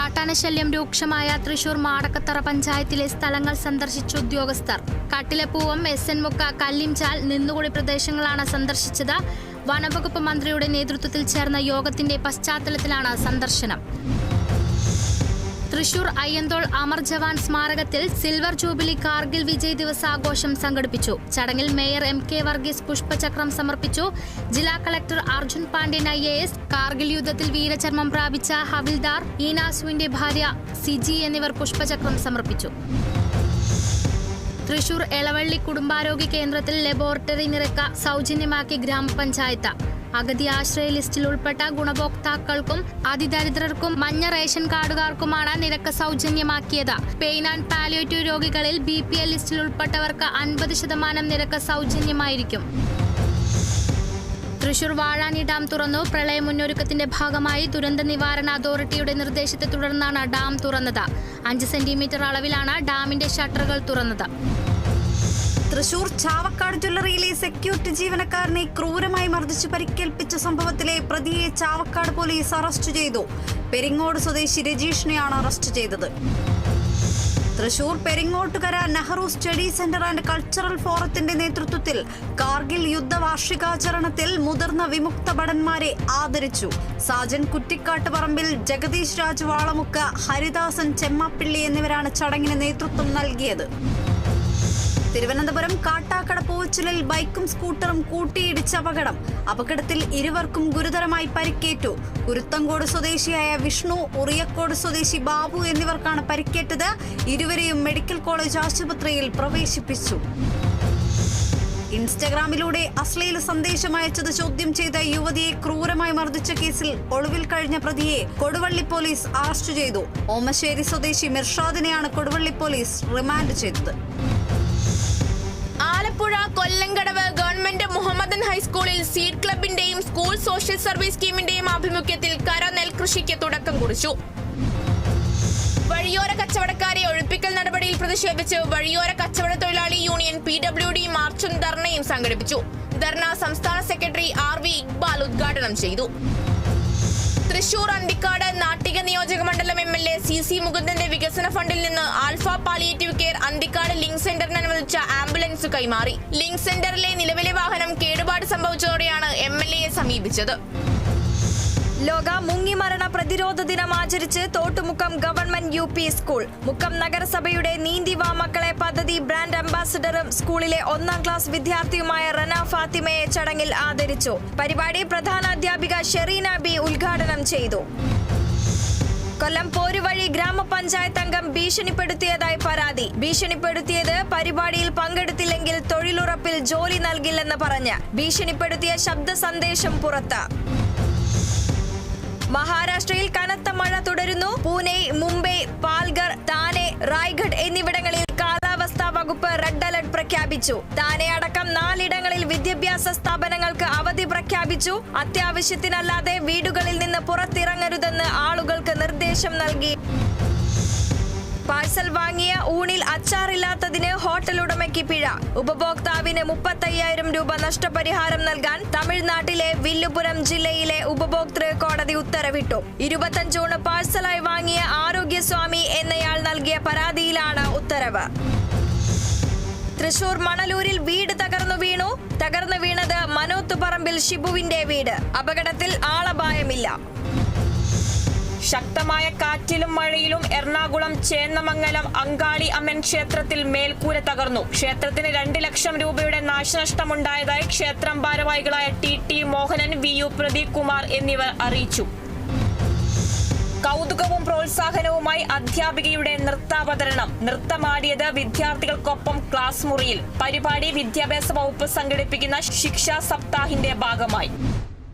കാട്ടാനശല്യം രൂക്ഷമായ തൃശൂർ മാടക്കത്തറ പഞ്ചായത്തിലെ സ്ഥലങ്ങൾ സന്ദർശിച്ച ഉദ്യോഗസ്ഥർ. കട്ടിലപ്പൂവം, SN മുക്ക, കല്ലിംചാൽ, നിന്നുകുടി പ്രദേശങ്ങളാണ് സന്ദർശിച്ചത്. വനംവകുപ്പ് മന്ത്രിയുടെ നേതൃത്വത്തിൽ ചേർന്ന യോഗത്തിന്റെ പശ്ചാത്തലത്തിലാണ് സന്ദർശനം. തൃശൂർ അയ്യന്തോൾ അമർ ജവാൻ സ്മാരകത്തിൽ സിൽവർ ജൂബിലി കാർഗിൽ വിജയ് ദിവസ് ആഘോഷം സംഘടിപ്പിച്ചു. ചടങ്ങിൽ മേയർ MK വർഗീസ് പുഷ്പചക്രം സമർപ്പിച്ചു. ജില്ലാ കളക്ടർ അർജുൻ പാണ്ഡ്യൻ IAS, കാർഗിൽ യുദ്ധത്തിൽ വീരചർമ്മം പ്രാപിച്ച ഹവിൽദാർ ഈനാസുവിന്റെ ഭാര്യ സിജി എന്നിവർ പുഷ്പചക്രം സമർപ്പിച്ചു. തൃശൂർ എളവള്ളി കുടുംബാരോഗ്യ കേന്ദ്രത്തിൽ ലബോറട്ടറി നിരക്ക് സൗജന്യമാക്കി ഗ്രാമപഞ്ചായത്ത്. അഗതി ആശ്രയ ലിസ്റ്റിൽ ഉൾപ്പെട്ട ഗുണഭോക്താക്കൾക്കും അതിദരിദ്രർക്കും മഞ്ഞ റേഷൻ കാർഡുകാർക്കുമാണ് നിരക്ക് സൗജന്യമാക്കിയത്. പെയിൻ ആൻഡ് പാലിയേറ്റീവ് രോഗികളിൽ BPL ലിസ്റ്റിൽ ഉൾപ്പെട്ടവർക്ക് 50% നിരക്ക് സൗജന്യമായിരിക്കും. തൃശൂർ വാഴാനി ഡാം തുറന്നു. പ്രളയ മുന്നൊരുക്കത്തിന്റെ ഭാഗമായി ദുരന്ത നിവാരണ അതോറിറ്റിയുടെ നിർദ്ദേശത്തെ തുടർന്നാണ് ഡാം തുറന്നത്. 5 സെന്റിമീറ്റർ അളവിലാണ് ഡാമിന്റെ ഷട്ടറുകൾ തുറന്നത്. തൃശൂർ ചാവക്കാട് ജ്വല്ലറിയിലെ സെക്യൂരിറ്റി ജീവനക്കാരനെ ക്രൂരമായി മർദ്ദിച്ച് പരിക്കേൽപ്പിച്ച സംഭവത്തിലെ പ്രതിയെ ചാവക്കാട് പോലീസ് അറസ്റ്റ് ചെയ്തു. പെരിങ്ങോട് സ്വദേശി രജീഷിനെയാണ് അറസ്റ്റ് ചെയ്തത്. Thrissur Peringottukara Nehru study centre and cultural ഫോറത്തിന്റെ നേതൃത്വത്തിൽ കാർഗിൽ യുദ്ധവാർഷികാചരണത്തിൽ മുതിർന്ന വിമുക്ത ഭടന്മാരെ ആദരിച്ചു. സാജൻ കുറ്റിക്കാട്ട് പറമ്പിൽ, ജഗദീഷ് രാജ് വാളമുക്ക്, ഹരിദാസൻ ചെമ്മാപ്പിള്ളി എന്നിവരാണ് ചടങ്ങിന് നേതൃത്വം നൽകിയത്. തിരുവനന്തപുരം കാട്ടാക്കട പൂവച്ചിലിൽ ബൈക്കും സ്കൂട്ടറും കൂട്ടിയിടിച്ച അപകടം. അപകടത്തിൽ ഇരുവർക്കും ഗുരുതരമായി പരിക്കേറ്റു. കുരുത്തങ്കോട് സ്വദേശിയായ വിഷ്ണു, ഉറിയക്കോട് സ്വദേശി ബാബു എന്നിവർക്കാണ് പരിക്കേറ്റത്. ഇരുവരെയും മെഡിക്കൽ കോളേജ് ആശുപത്രിയിൽ പ്രവേശിപ്പിച്ചു. ഇൻസ്റ്റഗ്രാമിലൂടെ അശ്ലീല സന്ദേശം അയച്ചത് ചോദ്യം ചെയ്ത യുവതിയെ ക്രൂരമായി മർദ്ദിച്ച കേസിൽ ഒളിവിൽ കഴിഞ്ഞ പ്രതിയെ കൊടുവള്ളി പോലീസ് അറസ്റ്റ് ചെയ്തു. ഓമശ്ശേരി സ്വദേശി മിർഷാദിനെയാണ് കൊടുവള്ളി പോലീസ് റിമാൻഡ് ചെയ്തത്. ആലപ്പുഴ കൊല്ലങ്കടവ് ഗവൺമെന്റ് മുഹമ്മദൻ ഹൈസ്കൂളിൽ സീഡ് ക്ലബിന്റെയും സ്കൂൾ സോഷ്യൽ സർവീസ് സ്കീമിന്റെയും ആഭിമുഖ്യത്തിൽ കര നെൽകൃഷിക്ക് തുടക്കം കുറിച്ചു. വഴിയോര കച്ചവടക്കാരെ ഒഴിപ്പിക്കൽ നടപടിയിൽ പ്രതിഷേധിച്ച് വഴിയോര കച്ചവട തൊഴിലാളി യൂണിയൻ PWD മാർച്ചും ധർണയും സംഘടിപ്പിച്ചു. ധർണ സംസ്ഥാന സെക്രട്ടറി RV ഇക്ബാൽ ഉദ്ഘാടനം ചെയ്തു. തൃശൂർ അന്തിക്കാട് നാട്ടിക നിയോജക മണ്ഡലം MLA CC മുകുന്ദന്റെ വികസന ഫണ്ടിൽ നിന്ന് alpha palliative care Anthikad link സെന്ററിന് അനുവദിച്ച ആംബുലൻസ് കൈമാറി. ലിങ്ക് സെന്ററിലെ നിലവിലെ വാഹനം കേടുപാട് സംഭവിച്ചതോടെയാണ് MLAയെ സമീപിച്ചത്. ലോക മുങ്ങിമരണ പ്രതിരോധ ദിനം ആചരിച്ച് Thottumukkam government UP school. Mukkam നഗരസഭയുടെ നീന്തിവാ മക്കളെ പദ്ധതി ബ്രാൻഡ് അംബാസിഡറും സ്കൂളിലെ 1ാം ക്ലാസ് വിദ്യാർത്ഥിയുമായ റന ഫാത്തിമയെ ചടങ്ങിൽ ആദരിച്ചു. പരിപാടി പ്രധാനാധ്യാപിക ഷെറീന B ഉദ്ഘാടനം ചെയ്തു. കൊല്ലം പോരുവഴി ഗ്രാമപഞ്ചായത്ത് അംഗം ഭീഷണിപ്പെടുത്തിയതായി പരാതി. ഭീഷണിപ്പെടുത്തിയത് പരിപാടിയിൽ പങ്കെടുത്തില്ലെങ്കിൽ തൊഴിലുറപ്പിൽ ജോലി നൽകില്ലെന്ന് പറഞ്ഞ് ഭീഷണിപ്പെടുത്തിയ ശബ്ദ സന്ദേശം പുറത്ത്. മഹാരാഷ്ട്രയിൽ കനത്ത മഴ തുടരുന്നു. പൂനെ, മുംബൈ, പാൽഗർ, താനെ, റായ്ഗഡ് എന്നിവിടങ്ങളിൽ കാലാവസ്ഥാ വകുപ്പ് റെഡ് അലർട്ട് പ്രഖ്യാപിച്ചു. താനെ അടക്കം 4 ഇടങ്ങളിൽ വിദ്യാഭ്യാസ സ്ഥാപനങ്ങൾക്ക് അവധി പ്രഖ്യാപിച്ചു. അത്യാവശ്യത്തിനല്ലാതെ വീടുകളിൽ നിന്ന് പുറത്തിറങ്ങരുതെന്ന് ആളുകൾക്ക് നിർദ്ദേശം നൽകി. പാഴ്സൽ വാങ്ങിയ ഊണിൽ അച്ചാറില്ലാത്തതിന് ഹോട്ടൽ ഉടമയ്ക്ക് പിഴ. ഉപഭോക്താവിന് 35,000 രൂപ നഷ്ടപരിഹാരം നൽകാൻ തമിഴ്നാട്ടിലെ വില്ലുപുരം ജില്ലയിലെ ഉപഭോക്തൃ കോടതി ഉത്തരവിട്ടു. 25 ഊണ് പാഴ്സലായി വാങ്ങിയ ആരോഗ്യസ്വാമി എന്നയാൾ നൽകിയ പരാതിയിലാണ് ഉത്തരവ്. തൃശൂർ മണലൂരിൽ വീട് തകർന്നു വീണത് മനോത്തുപറമ്പിൽ ഷിബുവിന്റെ വീട്. അപകടത്തിൽ ആളപായമില്ല. ശക്തമായ കാറ്റിലും മഴയിലും എറണാകുളം ചേന്നമംഗലം അങ്കാളി അമ്മൻ ക്ഷേത്രത്തിൽ മേൽക്കൂര തകർന്നു. ക്ഷേത്രത്തിന് 2 ലക്ഷം രൂപയുടെ നാശനഷ്ടമുണ്ടായതായി ക്ഷേത്രം ഭാരവാഹികളായ TT മോഹനൻ, VU പ്രദീപ് കുമാർ എന്നിവർ അറിയിച്ചു. കൗതുകവും പ്രോത്സാഹനവുമായി അധ്യാപികയുടെ നൃത്താവതരണം. നൃത്തമാടിയത് വിദ്യാർത്ഥികൾക്കൊപ്പം ക്ലാസ് മുറിയിൽ. പരിപാടി വിദ്യാഭ്യാസ വകുപ്പ് സംഘടിപ്പിക്കുന്ന ശിക്ഷാ സപ്താഹിന്റെ ഭാഗമായി.